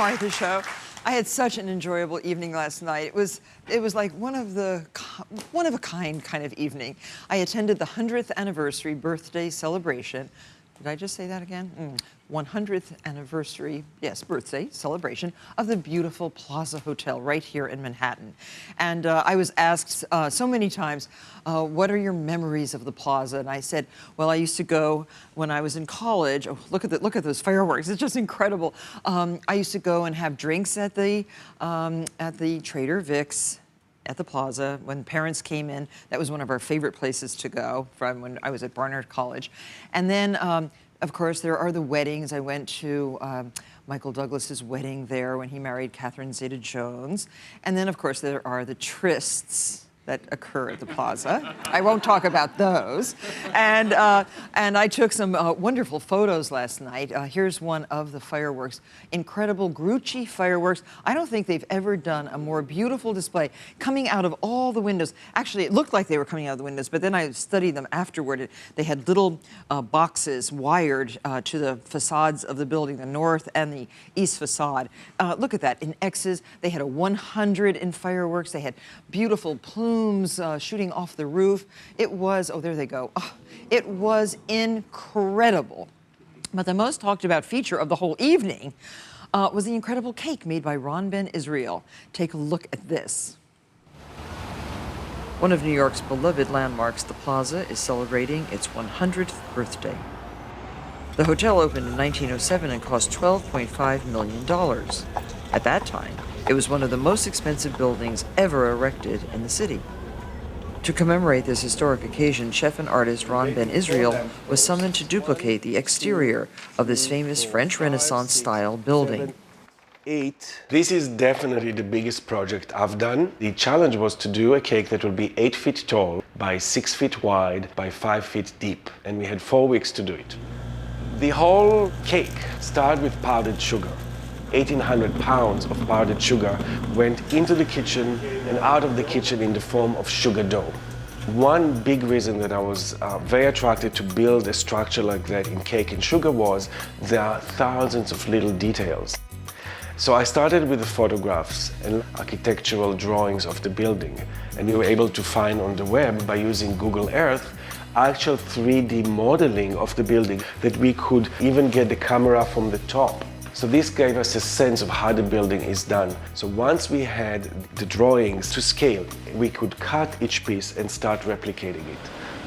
Martha Show. I had such an enjoyable evening last night. It was like one of a kind of evening. I attended the 100th anniversary birthday celebration. Did I just say that again? 100th anniversary, yes, birthday celebration of the beautiful Plaza Hotel right here in Manhattan. And I was asked so many times, what are your memories of the Plaza? And I said, well, I used to go when I was in college. Oh, look at those fireworks. It's just incredible. I used to go and have drinks at the Trader Vic's at the Plaza. When parents came in, that was one of our favorite places to go from when I was at Barnard College. And then, of course, there are the weddings. I went to Michael Douglas's wedding there when he married Catherine Zeta-Jones. And then, of course, there are the trysts that occur at the Plaza. I won't talk about those. And I took some wonderful photos last night. Here's one of the fireworks. Incredible Grucci fireworks. I don't think they've ever done a more beautiful display coming out of all the windows. Actually, it looked like they were coming out of the windows, but then I studied them afterward. They had little boxes wired to the facades of the building, the north and the east facade. Look at that, in X's. They had a 100 in fireworks. They had beautiful plumes shooting off the roof. It was, oh, there they go. Oh, it was incredible. But the most talked about feature of the whole evening was the incredible cake made by Ron Ben Israel. Take a look at this. One of New York's beloved landmarks, the Plaza, is celebrating its 100th birthday. The hotel opened in 1907 and cost $12.5 million. At that time, it was one of the most expensive buildings ever erected in the city. To commemorate this historic occasion, chef and artist Ron Ben Israel was summoned to duplicate the exterior of this famous French Renaissance-style building. This is definitely the biggest project I've done. The challenge was to do a cake that will be 8 feet tall, by 6 feet wide, by 5 feet deep. And we had 4 weeks to do it. The whole cake started with powdered sugar. 1,800 pounds of powdered sugar went into the kitchen and out of the kitchen in the form of sugar dough. One big reason that I was very attracted to build a structure like that in cake and sugar was there are thousands of little details. So I started with the photographs and architectural drawings of the building, and we were able to find on the web, by using Google Earth, actual 3D modeling of the building, that we could even get the camera from the top. So this gave us a sense of how the building is done. So once we had the drawings to scale, we could cut each piece and start replicating it.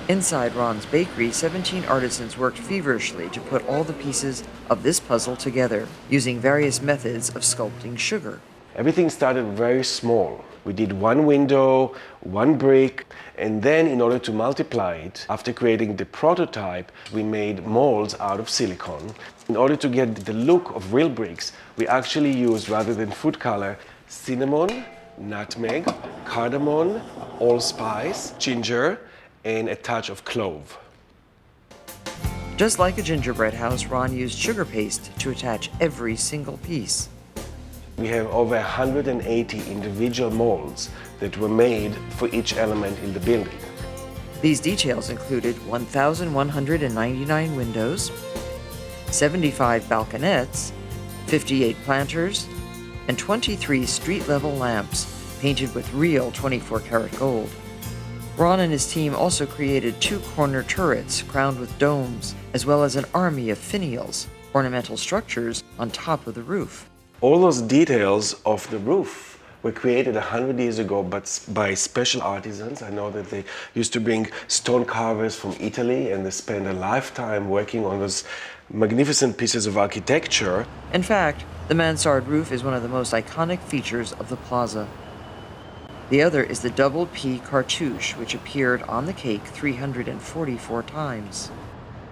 Inside Ron's bakery, 17 artisans worked feverishly to put all the pieces of this puzzle together, using various methods of sculpting sugar. Everything started very small. We did one window, one brick, and then in order to multiply it, after creating the prototype, we made molds out of silicone. In order to get the look of real bricks, we actually used, rather than food color, cinnamon, nutmeg, cardamom, allspice, ginger, and a touch of clove. Just like a gingerbread house, Ron used sugar paste to attach every single piece. We have over 180 individual molds that were made for each element in the building. These details included 1,199 windows, 75 balconettes, 58 planters, and 23 street-level lamps painted with real 24-karat gold. Ron and his team also created 2 corner turrets crowned with domes, as well as an army of finials, ornamental structures on top of the roof. All those details of the roof were created 100 years ago, but by special artisans. I know that they used to bring stone carvers from Italy, and they spent a lifetime working on those magnificent pieces of architecture. In fact, the mansard roof is one of the most iconic features of the Plaza. The other is the double P cartouche, which appeared on the cake 344 times.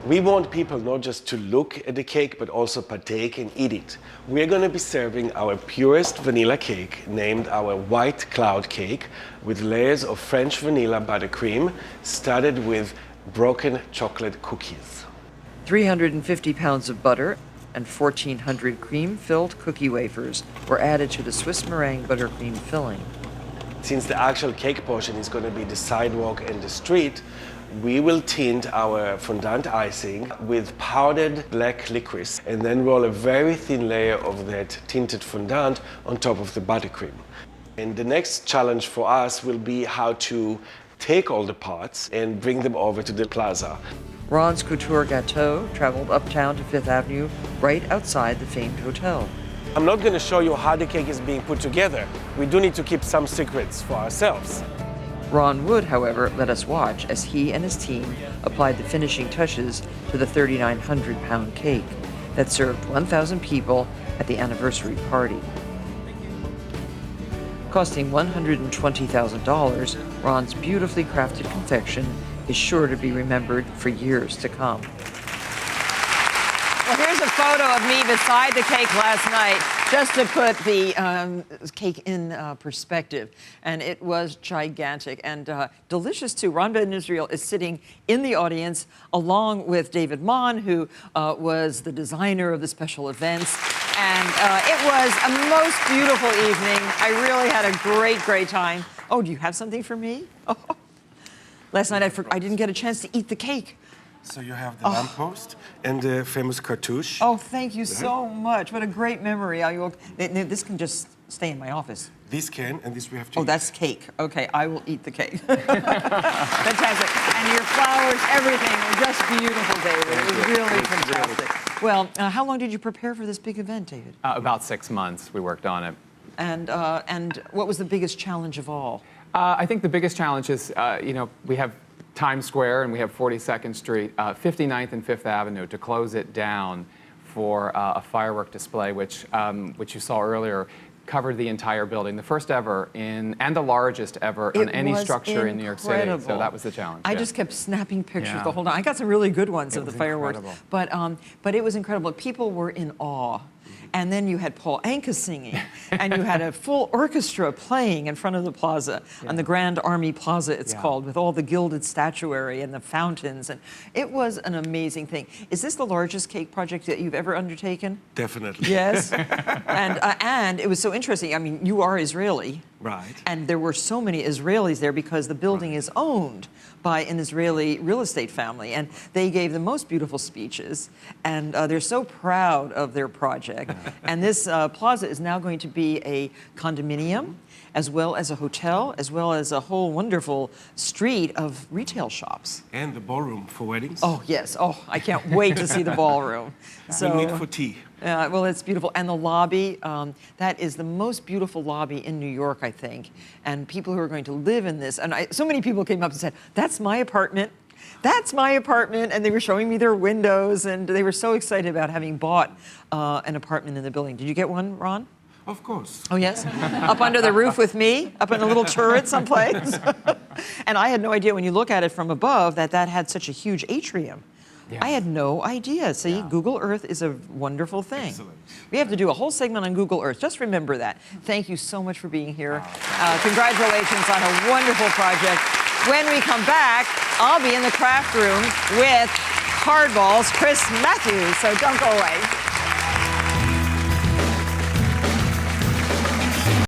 We want people not just to look at the cake, but also partake and eat it. We're going to be serving our purest vanilla cake, named our White Cloud Cake, with layers of French vanilla buttercream, studded with broken chocolate cookies. 350 pounds of butter and 1,400 cream-filled cookie wafers were added to the Swiss meringue buttercream filling. Since the actual cake portion is going to be the sidewalk and the street, We will tint our fondant icing with powdered black licorice and then roll a very thin layer of that tinted fondant on top of the buttercream. And the next challenge for us will be how to take all the parts and bring them over to the plaza. Ron's Couture Gâteau traveled uptown to Fifth Avenue, right outside the famed hotel. I'm not going to show you how the cake is being put together. We do need to keep some secrets for ourselves. Ron would, however, let us watch as he and his team applied the finishing touches to the 3,900-pound cake that served 1,000 people at the anniversary party. Costing $120,000, Ron's beautifully crafted confection is sure to be remembered for years to come. Well, here's a photo of me beside the cake last night, just to put the cake in perspective. And it was gigantic and delicious, too. Ron Ben Israel is sitting in the audience along with David Mon, who was the designer of the special events. And it was a most beautiful evening. I really had a great, great time. Oh, do you have something for me? Oh. Last night I didn't get a chance to eat the cake. So you have the lamppost and the famous cartouche. Oh, thank you so much. What a great memory. This can just stay in my office. This can, and this we have to eat. That's cake. Okay, I will eat the cake. Fantastic. And your flowers, everything, were just beautiful, David. It was really fantastic. Well, how long did you prepare for this big event, David? About 6 months we worked on it. And what was the biggest challenge of all? I think the biggest challenge is, we have Times Square and we have 42nd Street, 59th and 5th Avenue to close it down for a firework display, which you saw earlier, covered the entire building, the first ever and the largest ever on any structure in New York City. So that was the challenge. I just kept snapping pictures the whole time. I got some really good ones of the fireworks, but it was incredible. People were in awe. And then you had Paul Anka singing, and you had a full orchestra playing in front of the plaza, on the Grand Army Plaza, it's called, with all the gilded statuary and the fountains. And it was an amazing thing. Is this the largest cake project that you've ever undertaken? Definitely. Yes. And it was so interesting. I mean, you are Israeli. Right. And there were so many Israelis there because the building is owned by an Israeli real estate family. And they gave the most beautiful speeches. And they're so proud of their project. And this plaza is now going to be a condominium, as well as a hotel, as well as a whole wonderful street of retail shops. And the ballroom for weddings. Oh, yes. Oh, I can't wait to see the ballroom. So, we meet for tea. Well, it's beautiful. And the lobby, that is the most beautiful lobby in New York, I think. And people who are going to live in this, and so many people came up and said, that's my apartment. That's my apartment. And they were showing me their windows, and they were so excited about having bought an apartment in the building. Did you get one, Ron? Of course. Oh, yes? Up under the roof with me, up in a little turret someplace. And I had no idea when you look at it from above that had such a huge atrium. Yes. I had no idea. See, Google Earth is a wonderful thing. Excellent. We have to do a whole segment on Google Earth. Just remember that. Thank you so much for being here. Congratulations on a wonderful project. When we come back, I'll be in the craft room with Hardball's Chris Matthews, so don't go away.